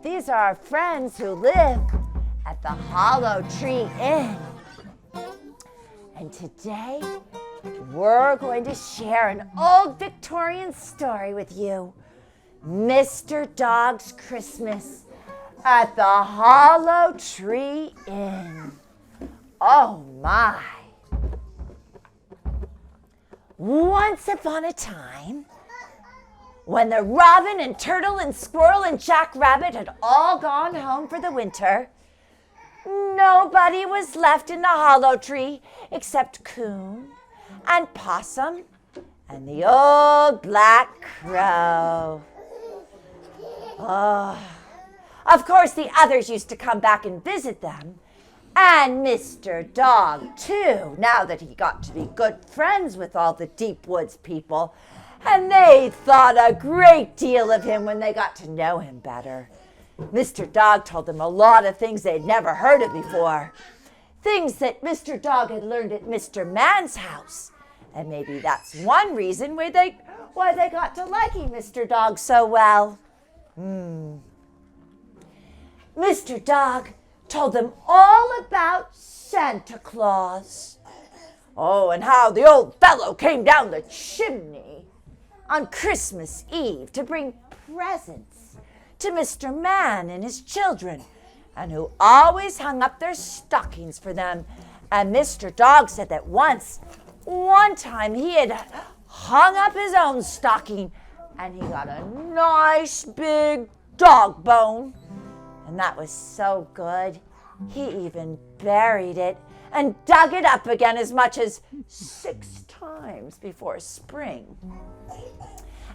These are our friends who live at the Hollow Tree Inn. And today, we're going to share an old Victorian story with you. Mr. Dog's Christmas at the Hollow Tree Inn. Oh my! Once upon a time, when the robin and turtle and squirrel and jackrabbit had all gone home for the winter, nobody was left in the hollow tree except Coon and Possum and the old black crow. Oh, of course, the others used to come back and visit them, and Mr. Dog, too, now that he got to be good friends with all the Deep Woods people, and they thought a great deal of him when they got to know him better. Mr. Dog told them a lot of things they'd never heard of before, things that Mr. Dog had learned at Mr. Man's house, and maybe that's one reason why they got to liking Mr. Dog so well. Mr. Dog told them all about Santa Claus. Oh, and how the old fellow came down the chimney on Christmas Eve to bring presents to Mr. Man and his children, and who always hung up their stockings for them. And Mr. Dog said that one time he had hung up his own stocking, and he got a nice big dog bone. And that was so good, he even buried it and dug it up again as much as 6 times before spring.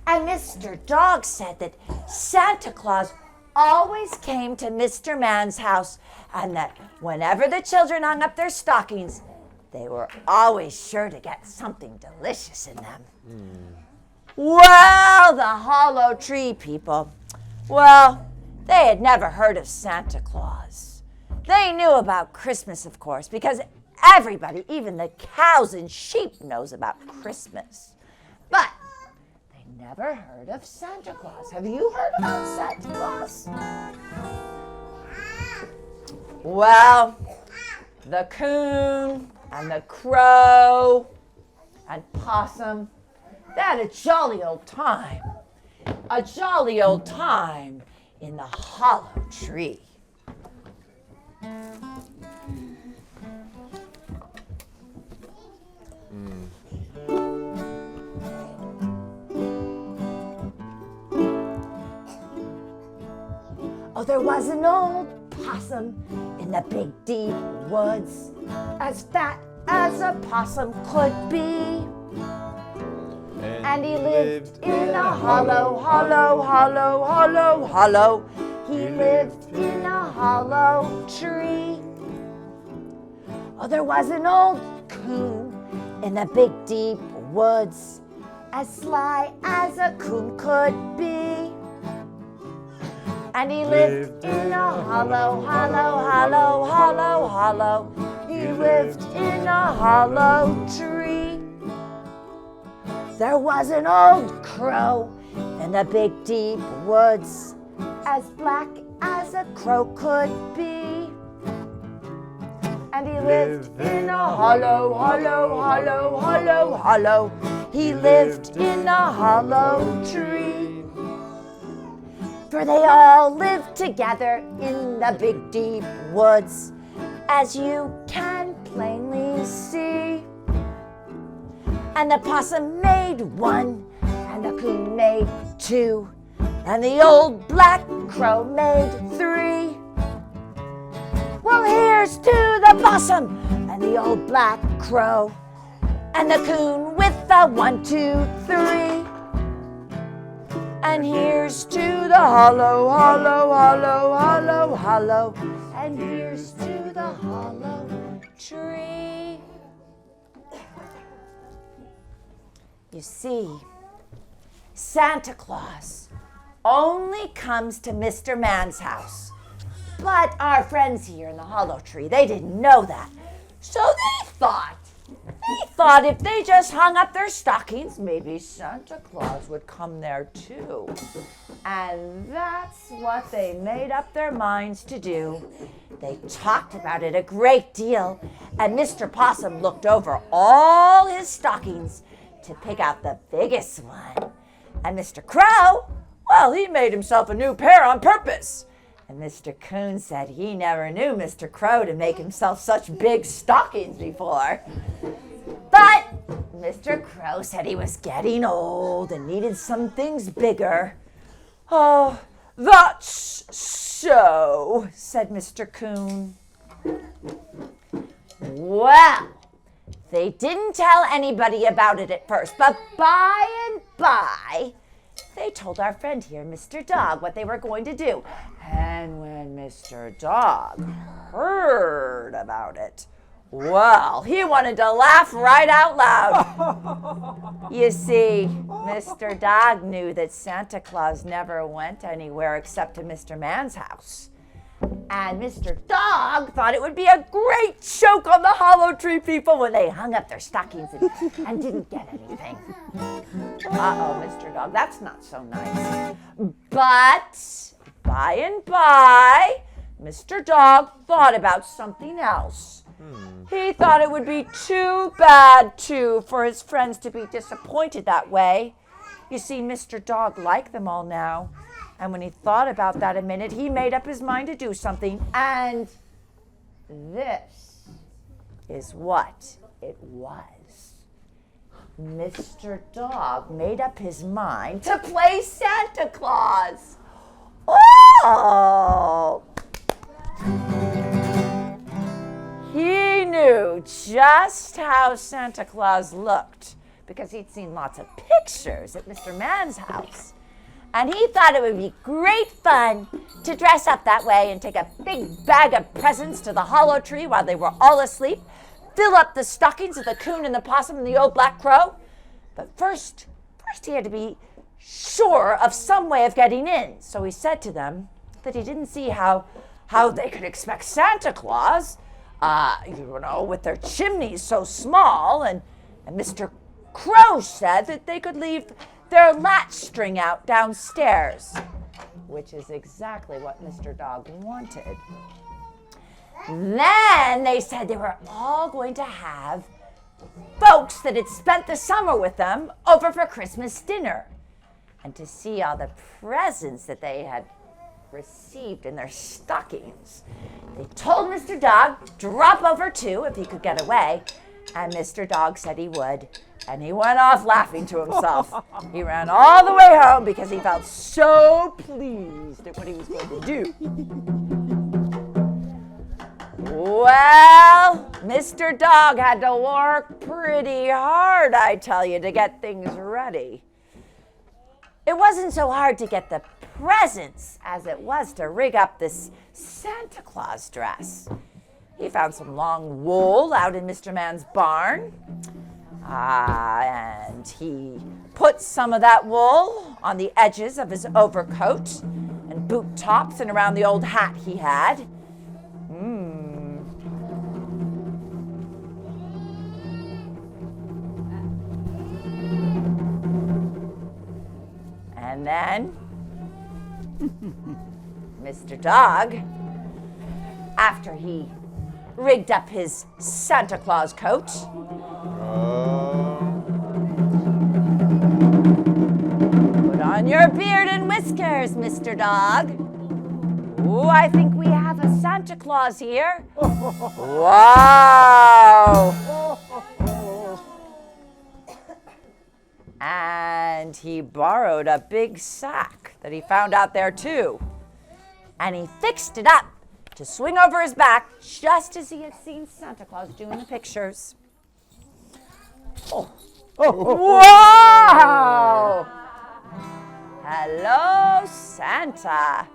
And Mr. Dog said that Santa Claus always came to Mr. Man's house, and that whenever the children hung up their stockings, they were always sure to get something delicious in them. Well, the Hollow Tree people, they had never heard of Santa Claus. They knew about Christmas, of course, because everybody, even the cows and sheep, knows about Christmas. But they never heard of Santa Claus. Have you heard about Santa Claus? Well, the Coon and the Crow and Possum, they had a jolly old time. A jolly old time in the hollow tree. Oh, there was an old possum in the big deep woods, as fat as a possum could be. And he lived in a hollow, hollow, hollow, hollow, hollow. He lived in a hollow tree. Oh, there was an old coon in the big deep woods, as sly as a coon could be. And he lived in a hollow, hollow, hollow, hollow, hollow. He lived in a hollow tree. There was an old crow in the big deep woods, as black as a crow could be. And he lived in a hollow, hollow, hollow, hollow, hollow. He lived in a hollow tree. For they all lived together in the big deep woods, as you can plainly see. And the possum made 1, and the coon made 2, and the old black crow made 3. Well, here's to the possum and the old black crow, and the coon with the 1, 2, 3. And here's to the hollow, hollow, hollow, hollow, hollow, and here's to the hollow tree. You see, Santa Claus only comes to Mr. Man's house. But our friends here in the hollow tree, they didn't know that. So they thought He thought if they just hung up their stockings, maybe Santa Claus would come there too. And that's what they made up their minds to do. They talked about it a great deal, and Mr. Possum looked over all his stockings to pick out the biggest one. And Mr. Crow, well, he made himself a new pair on purpose. And Mr. Coon said he never knew Mr. Crow to make himself such big stockings before. But Mr. Crow said he was getting old and needed some things bigger. Oh, that's so, said Mr. Coon. Well, they didn't tell anybody about it at first, but by and by, they told our friend here, Mr. Dog, what they were going to do. And when Mr. Dog heard about it, well, he wanted to laugh right out loud. You see, Mr. Dog knew that Santa Claus never went anywhere except to Mr. Man's house. And Mr. Dog thought it would be a great joke on the Hollow Tree people when they hung up their stockings and didn't get anything. Uh-oh, Mr. Dog, that's not so nice. But by and by, Mr. Dog thought about something else. He thought it would be too bad, too, for his friends to be disappointed that way. You see, Mr. Dog liked them all now. And when he thought about that a minute, he made up his mind to do something. And this is what it was. Mr. Dog made up his mind to play Santa Claus. Oh! He knew just how Santa Claus looked because he'd seen lots of pictures at Mr. Man's house. And he thought it would be great fun to dress up that way and take a big bag of presents to the Hollow Tree while they were all asleep, fill up the stockings of the Coon and the Possum and the old Black Crow. But first he had to be sure of some way of getting in. So he said to them that he didn't see how they could expect Santa Claus, with their chimneys so small. And Mr. Crow said that they could leave their latch string out downstairs, which is exactly what Mr. Dog wanted. Then they said they were all going to have folks that had spent the summer with them over for Christmas dinner and to see all the presents that they had received in their stockings. They told Mr. Dog to drop over too if he could get away, and Mr. Dog said he would, and he went off laughing to himself. He ran all the way home because he felt so pleased at what he was going to do. Well, Mr. Dog had to work pretty hard, I tell you, to get things ready. It wasn't so hard to get the presents as it was to rig up this Santa Claus dress. He found some long wool out in Mr. Man's barn, and he put some of that wool on the edges of his overcoat and boot tops and around the old hat he had. And then Mr. Dog, after he rigged up his Santa Claus coat, put on your beard and whiskers, Mr. Dog. Ooh, I think we have a Santa Claus here. Wow! And he borrowed a big sack that he found out there too. And he fixed it up to swing over his back just as he had seen Santa Claus do in the pictures. Wow! Hello, Santa.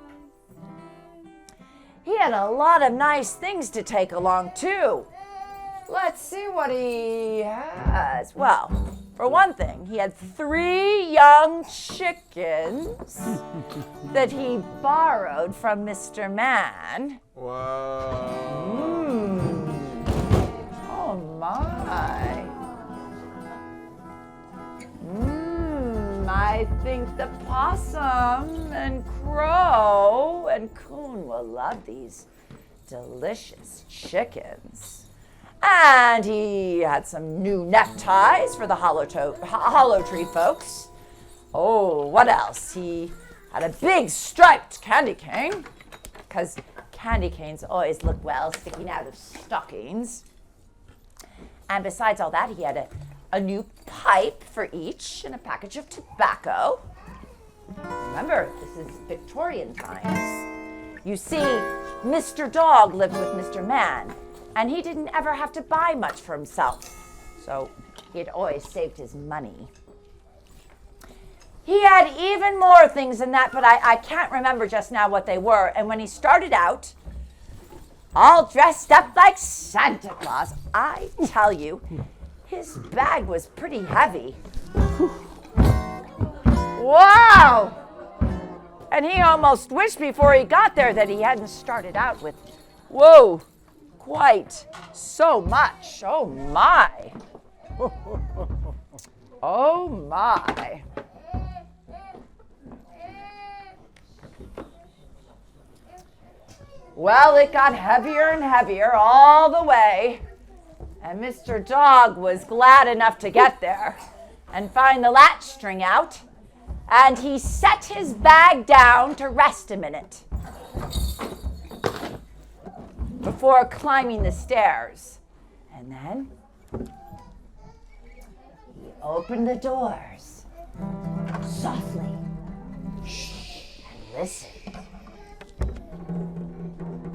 He had a lot of nice things to take along too. Let's see what he has. Well, for one thing, he had 3 young chickens that he borrowed from Mr. Man. Wow. Oh my. I think the Possum and Crow and Coon will love these delicious chickens. And he had some new neckties for the Hollow Tree folks. Oh, what else? He had a big striped candy cane, because candy canes always look well sticking out of stockings. And besides all that, he had a new pipe for each and a package of tobacco. Remember, this is Victorian times. You see, Mr. Dog lived with Mr. Man, and he didn't ever have to buy much for himself, so he had always saved his money. He had even more things than that, but I can't remember just now what they were. And when he started out, all dressed up like Santa Claus, I tell you, his bag was pretty heavy. Wow! And he almost wished before he got there that he hadn't started out with, whoa, quite so much. Oh my. Oh my. Well, it got heavier and heavier all the way, and Mr. Dog was glad enough to get there and find the latch string out, and he set his bag down to rest a minute before climbing the stairs. And then he opened the doors softly and listened.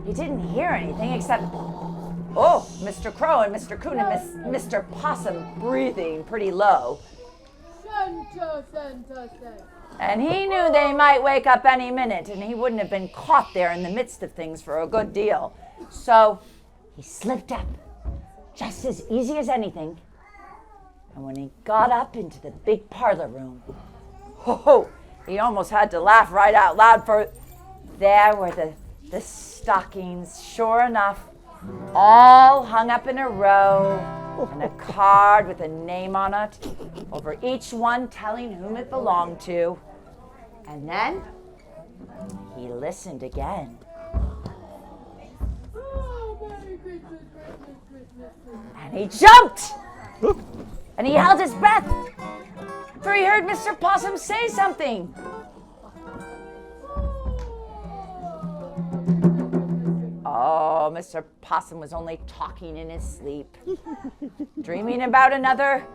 He didn't hear anything except, Mr. Crow and Mr. Coon and Mr. Possum breathing pretty low. Santa, Santa, Santa. And he knew they might wake up any minute, and he wouldn't have been caught there in the midst of things for a good deal. So he slipped up, just as easy as anything. And when he got up into the big parlor room, he almost had to laugh right out loud, for there were the stockings, sure enough, all hung up in a row, and a card with a name on it, over each one telling whom it belonged to. And then he listened again. Merry Christmas, Christmas, Christmas, Christmas. And he jumped! And he held his breath, for he heard Mr. Possum say something. Oh, Mr. Possum was only talking in his sleep, dreaming about another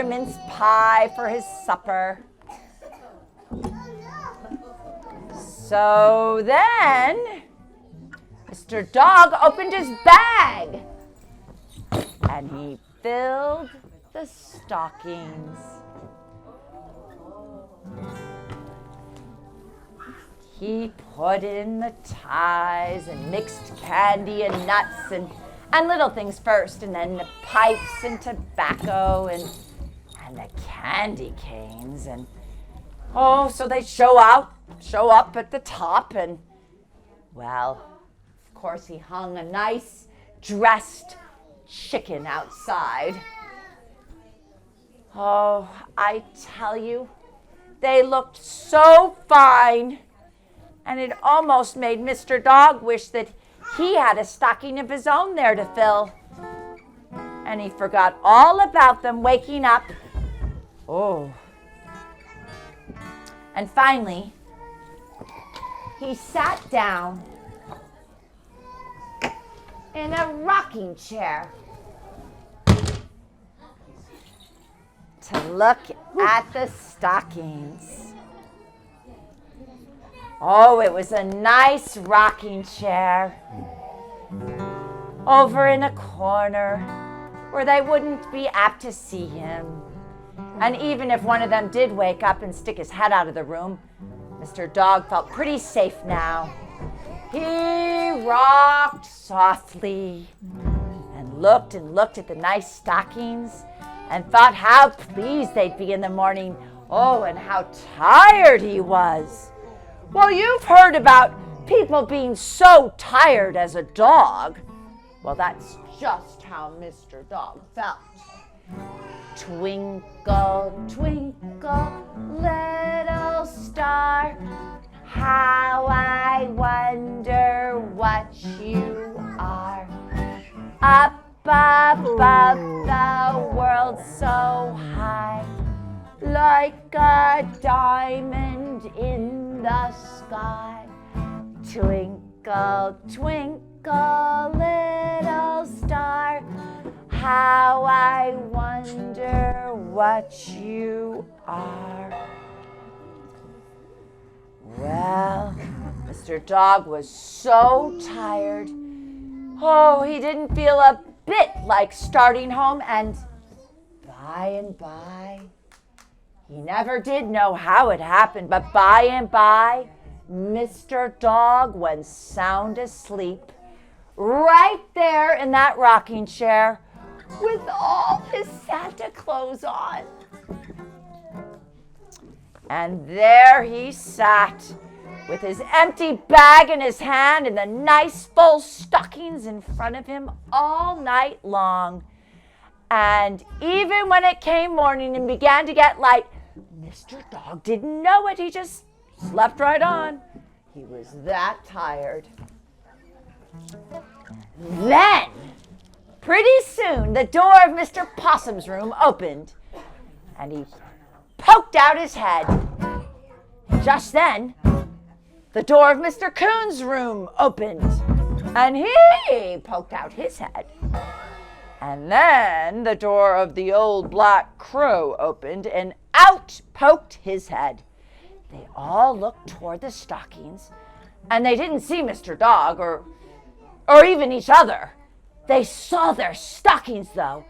mince pie for his supper. So then, Mr. Dog opened his bag, and he filled the stockings. He put in the ties and mixed candy and nuts and little things first, and then the pipes and tobacco and the candy canes. And so they show up at the top, and well, of course he hung a nice dressed chicken outside. Oh, I tell you, they looked so fine. And it almost made Mr. Dog wish that he had a stocking of his own there to fill. And he forgot all about them waking up. Oh. And finally, he sat down in a rocking chair to look at the stockings. Oh, it was a nice rocking chair over in a corner where they wouldn't be apt to see him. And even if one of them did wake up and stick his head out of the room, Mr. Dog felt pretty safe now. He rocked softly and looked at the nice stockings and thought how pleased they'd be in the morning. Oh, and how tired he was. Well, you've heard about people being so tired as a dog. Well, that's just how Mr. Dog felt. Twinkle, twinkle, little star, how I wonder what you are. Up above the world so high, like a diamond in the sky. Twinkle, twinkle, little star, how I wonder what you are. Well, Mr. Dog was so tired. Oh, he didn't feel a bit like starting home, and by, he never did know how it happened, but by and by, Mr. Dog went sound asleep right there in that rocking chair with all his Santa clothes on. And there he sat with his empty bag in his hand and the nice full stockings in front of him all night long. And even when it came morning and began to get light, Mr. Dog didn't know it. He just slept right on. He was that tired. Then, pretty soon, the door of Mr. Possum's room opened, and he poked out his head. Just then, the door of Mr. Coon's room opened, and he poked out his head. And then the door of the old black crow opened, and out poked his head. They all looked toward the stockings, and they didn't see Mr. Dog or even each other. They saw their stockings, though,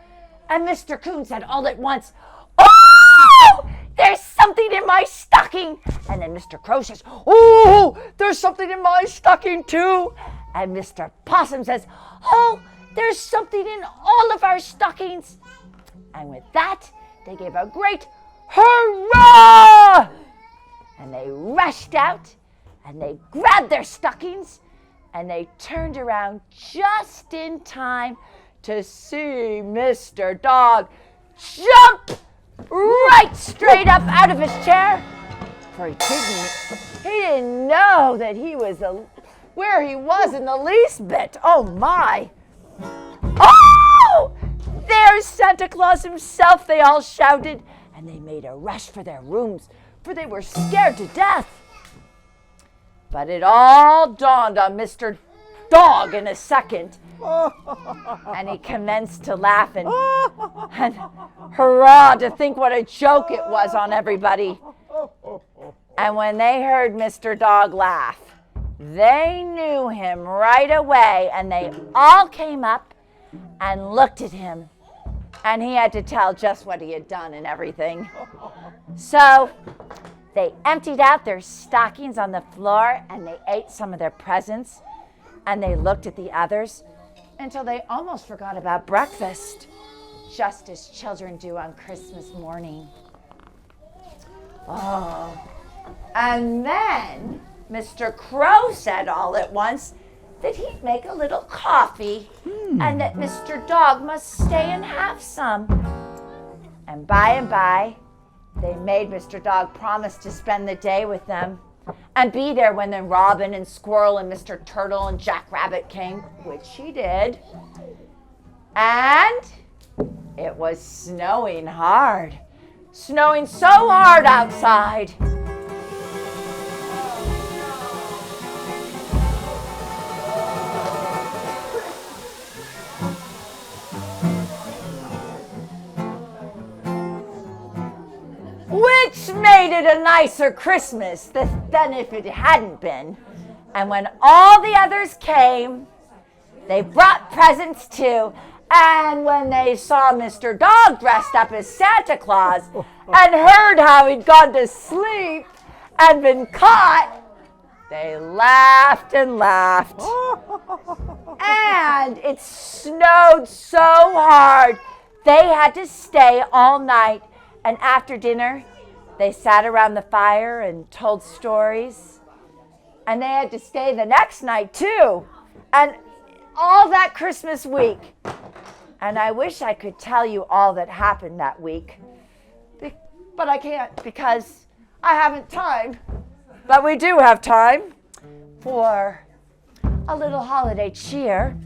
and Mr. Coon said all at once, "Oh, there's something in my stocking!" And then Mr. Crow says, "Oh, there's something in my stocking, too!" And Mr. Possum says, "Oh, there's something in all of our stockings." And with that, they gave a great hurrah! And they rushed out, and they grabbed their stockings, and they turned around just in time to see Mr. Dog jump right straight up out of his chair. For he didn't know that he was where he was in the least bit. Oh my! Oh! There's Santa Claus himself, they all shouted, and they made a rush for their rooms, for they were scared to death. But it all dawned on Mr. Dog in a second, and he commenced to laugh and hurrah to think what a joke it was on everybody. And when they heard Mr. Dog laugh, they knew him right away, and they all came up and looked at him, and he had to tell just what he had done and everything. So they emptied out their stockings on the floor, and they ate some of their presents, and they looked at the others until they almost forgot about breakfast, just as children do on Christmas morning. Oh, and then Mr. Crow said all at once that he'd make a little coffee and that Mr. Dog must stay and have some. And by, they made Mr. Dog promise to spend the day with them and be there when the Robin and Squirrel and Mr. Turtle and Jack Rabbit came, which he did. And it was snowing hard. Snowing so hard outside. Which made it a nicer Christmas than if it hadn't been. And when all the others came, they brought presents too. And when they saw Mr. Dog dressed up as Santa Claus and heard how he'd gone to sleep and been caught, they laughed and laughed. And it snowed so hard, they had to stay all night. And after dinner, they sat around the fire and told stories. And they had to stay the next night, too. And all that Christmas week, And I wish I could tell you all that happened that week. But I can't because I haven't time. But we do have time for a little holiday cheer.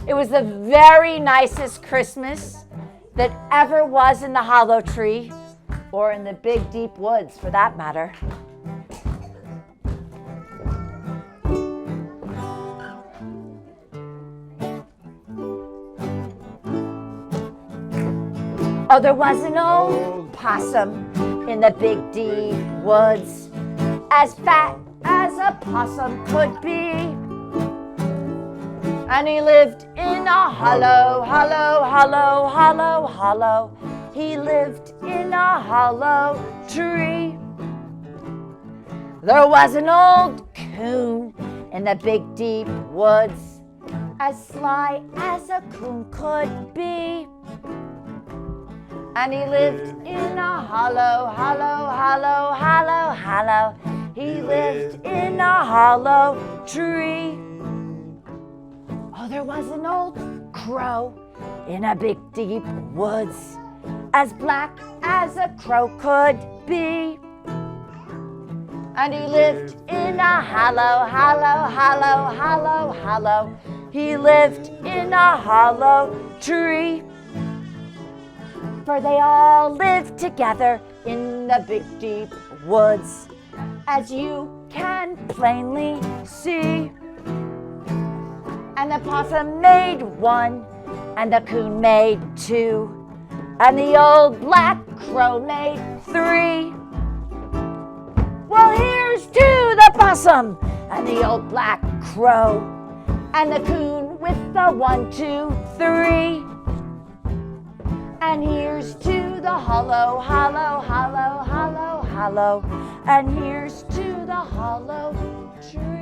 It was the very nicest Christmas that ever was in the hollow tree, or in the big deep woods for that matter. Oh, there was an old possum in the big deep woods, as fat as a possum could be. And he lived in a hollow, hollow, hollow, hollow, hollow. He lived in a hollow tree. There was an old coon in the big deep woods, as sly as a coon could be. And he lived in a hollow, hollow, hollow, hollow, hollow. He lived in a hollow tree. Oh, there was an old crow in a big deep woods, as black as a crow could be. And he lived in a hollow, hollow, hollow, hollow, hollow. He lived in a hollow tree. For they all lived together in the big deep woods, as you can plainly see. And the possum made one, and the coon made two, and the old black crow made three. Well, here's to the possum and the old black crow, and the coon with the 1, 2, 3. And here's to the hollow, hollow, hollow, hollow, hollow, and here's to the hollow tree.